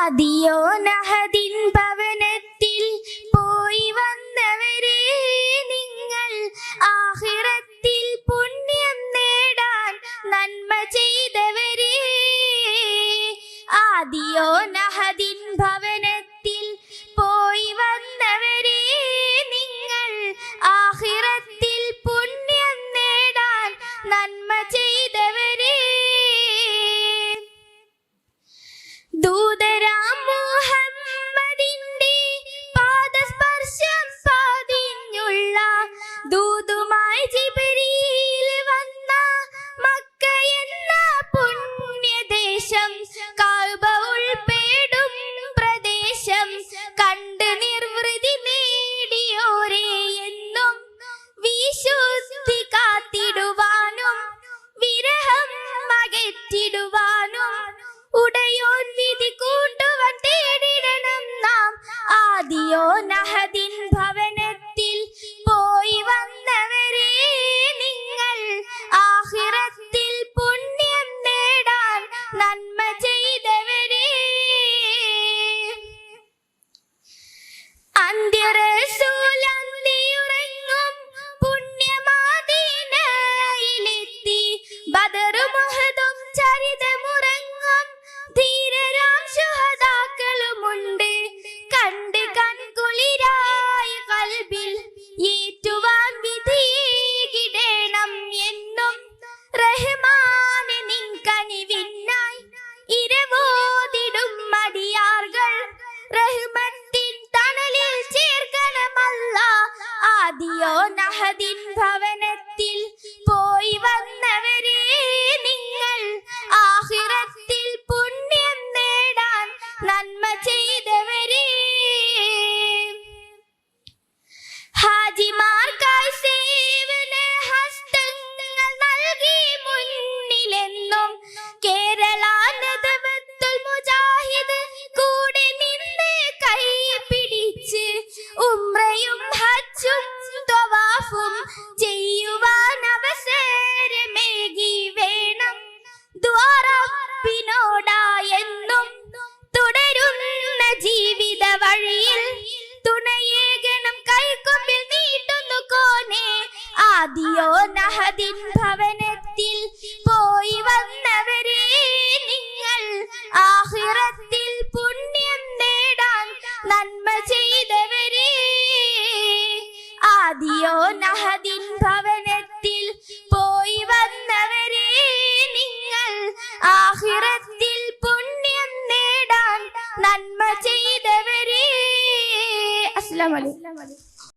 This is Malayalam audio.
ആദിയോനഹദിൻ ഭവനത്തിൽ പോയി വന്നവരെ, നിങ്ങൾ ആഖിറത്തിൽ പുണ്യം നേടാൻ നന്മ ചെയ്തവരെ. ആദിയോനഹദിൻ ഭവനത്തിൽ പോയി വന്നവരെ, നിങ്ങൾ ആഖിറത്തിൽ പുണ്യം നേടാൻ നന്മ ചെയ്തവരെ. ദൂതരാം മുഹമ്മദിന്റെ പാദസ്പർശം പതിഞ്ഞുള്ള ദൂതുമായി ജിബ്രീൽ വന്ന മക്ക എന്ന പുണ്യദേശം, കഅബ ഉൾപ്പെടും പ്രദേശം കണ്ട് നിർവൃതി നേടിയോരെ എന്നും വിശുദ്ധി കാത്തിടുവാനും വിരഹം അകറ്റിടുവാനും ഉടയോൻ വിധി കൂട്ടുവാൻ തേടിടണം നാം. ആദിയോനഹദിൻ ഭവനത്തിൽ പോയി വന്നവരെ, നിങ്ങൾ ആഖിറത്തിൽ പുണ്യം നേടാൻ നന്മ ചെയ്തവരെ. അന്ത്യറസൂൽ അന്തിയുറങ്ങും പുണ്യമദീനയിലെത്തി, ബദറും ഉഹദും ചരിതമുറങ്ങും ധീരരാം ശുഹദാക്കളുമുണ്ട്. കണ്ട് കൺകുളിരായി കൽബിൽ ഏറ്റുവാൻ വിധിയിടണം എന്നും റഹ്മാനെ നിൻ കനിവിനായി ഇരവോതിടും മടിയാർകൾ റഹ്മത്തിൻ തണലിൽ ചേർക്കണമല്ലാ. ആദിയോനഹദിൻ ഭവനത്തിൽ പോയി വന്നവരെ, നിങ്ങൾ ആഖിറത്തിൽ പുണ്യം നേടാൻ നന്മ ചെയ്തവരെ. ഹാജിമാർക്കായി സേവന ഹസ്തങ്ങൾ നൽകി മുന്നിലെന്നും കേരള നദവത്തുൽ മുജാഹിദ് കൂടെ നിന്ന് കൈ പിടിച്ച് ഉംറയും ഹജ്ജും തവാഫും ചെയ്യുവാൻ അവസരമേകി വേണം ദുആ റബ്ബിനോടായെന്നും. തുടരുന്ന ജീവിത വഴിയിൽ തുണയേകണം കൈക്കൊമ്പിൽ നീട്ടുന്നു കോനെ. ആദിയോനഹദിൻ ഭവനത്തിൽ പോയി വന്നവരെ, നിങ്ങൾ ആഖിറത്തിൽ പുണ്യം നേടാൻ നന്മ ചെയ്തവരെ. ആദിയോനഹദിൻ ഭവനത്തിൽ പോയി വന്നവരെ, നിങ്ങൾ ആഖിറത്തിൽ പുണ്യം നേടാൻ നന്മ ചെയ്തവരെ. അസ്സലാമു അലൈക്കും.